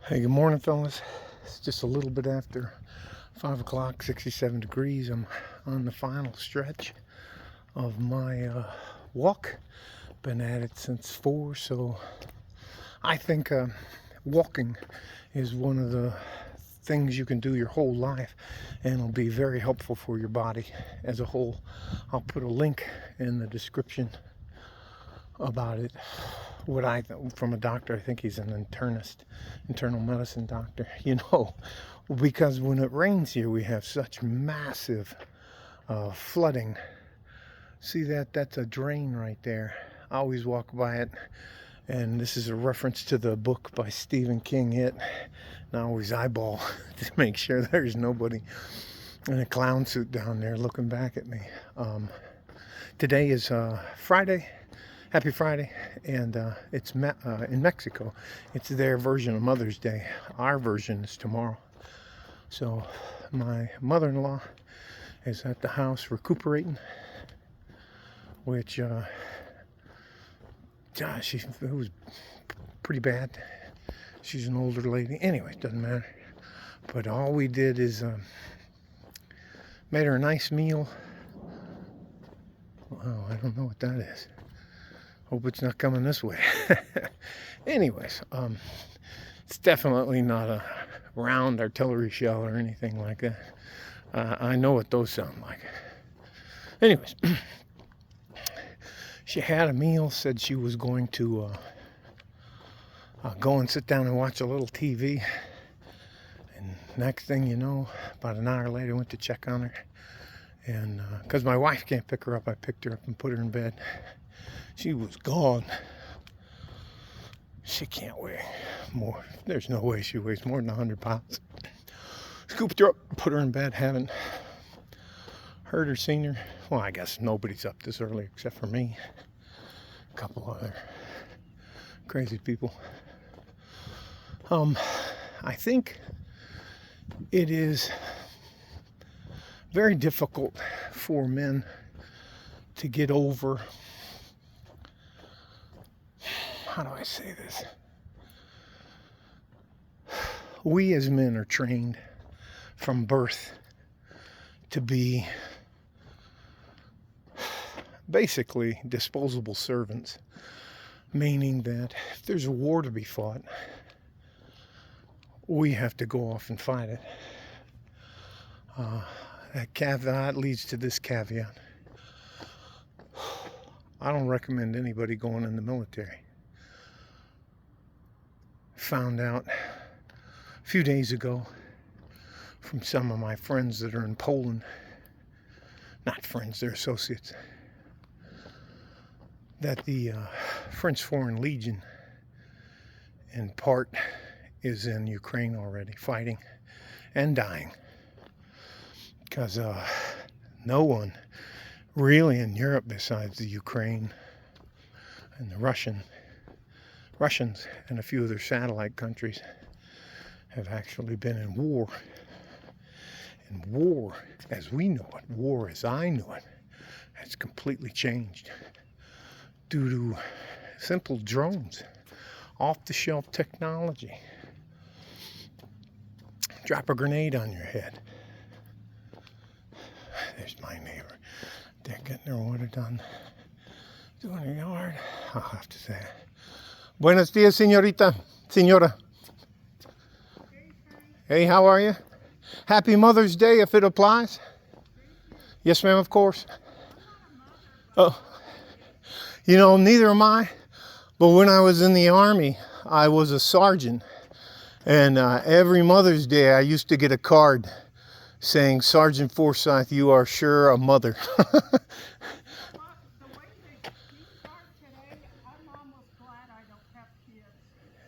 Hey, good morning, fellas. It's just a little bit after 5 o'clock, 67 degrees. I'm on the final stretch of my walk. Been at it since 4, so I think walking is one of the things you can do your whole life, and it'll be very helpful for your body as a whole. I'll put a link in the description about it. From a doctor, I think he's an internist, internal medicine doctor, because when it rains here, we have such massive flooding. See that's a drain right there. I always walk by it, and this is a reference to the book by Stephen King, It. And I always eyeball to make sure there's nobody in a clown suit down there looking back at me. Today is Friday. Happy Friday, and it's in Mexico. It's their version of Mother's Day. Our version is tomorrow. So my mother-in-law is at the house recuperating, which, it was pretty bad. She's an older lady. Anyway, it doesn't matter. But all we did is made her a nice meal. Oh, I don't know what that is. Hope it's not coming this way. Anyways, it's definitely not a round artillery shell or anything like that. I know what those sound like. Anyways, she had a meal, said she was going to go and sit down and watch a little TV. And next thing you know, about an hour later, I went to check on her. And because my wife can't pick her up, I picked her up and put her in bed. She was gone. She can't weigh more. There's no way she weighs more than 100 pounds. Scooped her up, put her in bed. Haven't heard or seen her. Well, I guess nobody's up this early except for me. A couple other crazy people. I think it is very difficult for men to get over. How do I say this? We as men are trained from birth to be basically disposable servants, meaning that if there's a war to be fought, we have to go off and fight it. That caveat leads to this caveat. I don't recommend anybody going in the military. Found out a few days ago from some of my friends that are in Poland, not friends, they're associates, that the French Foreign Legion in part is in Ukraine already, fighting and dying. Because no one really in Europe besides the Ukraine and the Russians and a few of their satellite countries have actually been in war. And war, as we know it, war as I know it, has completely changed due to simple drones, off-the-shelf technology. Drop a grenade on your head. There's my neighbor. They're getting their water done. Doing their yard. I'll have to say. Buenos dias, señora. Hey, how are you? Happy Mother's Day, if it applies. Yes, ma'am, of course. Oh, neither am I. But when I was in the Army, I was a sergeant. And every Mother's Day, I used to get a card saying, Sergeant Forsyth, you are sure a mother.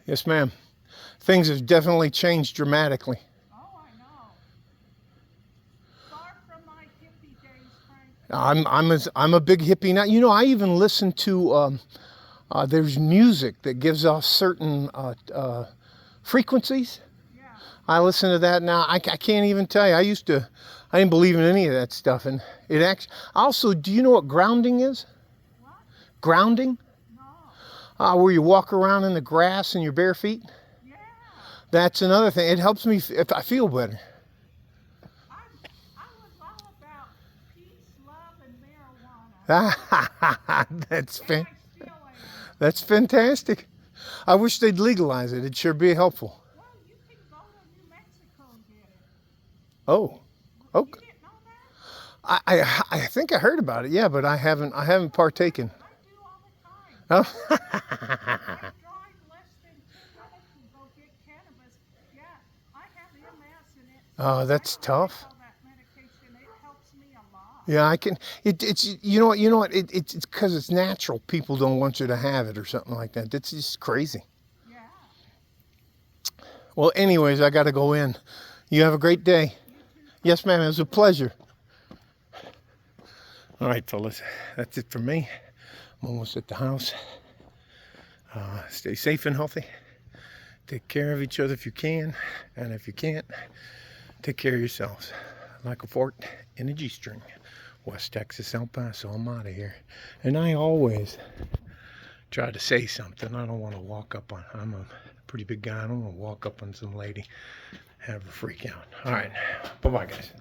Yes, ma'am. Things have definitely changed dramatically. Oh, I know. Far from my hippie days, Frank. I'm a big hippie now. I even listen to there's music that gives off certain frequencies. Yeah. I listen to that now. I can't even tell you. I didn't believe in any of that stuff, and it actually. Also, do you know what grounding is? What? Grounding? No. Where you walk around in the grass in your bare feet. Yeah. That's another thing. It helps me if I feel better. I was all about peace, love, and marijuana. That's And I still am. that's fantastic. I wish they'd legalize it. It'd sure be helpful. Well, you can go to New Mexico and get it. Oh, You okay. didn't know that? I think I heard about it. Yeah, but I haven't partaken. I do all the time. Oh. I drive less than 10 minutes and go get cannabis. Yeah, I have MS and it's. Oh, that's I don't tough. take all that medication. It helps me a lot. Yeah, I can. It's you know what. It's because it's natural. People don't want you to have it or something like that. That's just crazy. Yeah. Well, anyways, I got to go in. You have a great day. Yes, ma'am. It was a pleasure. All right, fellas. That's it for me. I'm almost at the house. Stay safe and healthy. Take care of each other if you can. And if you can't, take care of yourselves. Like a fork in a G-string. West Texas, El Paso. I'm out of here. And I always try to say something. I don't want to walk up on... I'm a pretty big guy. I don't want to walk up on some lady, have her freak out. All right. Bye-bye, guys.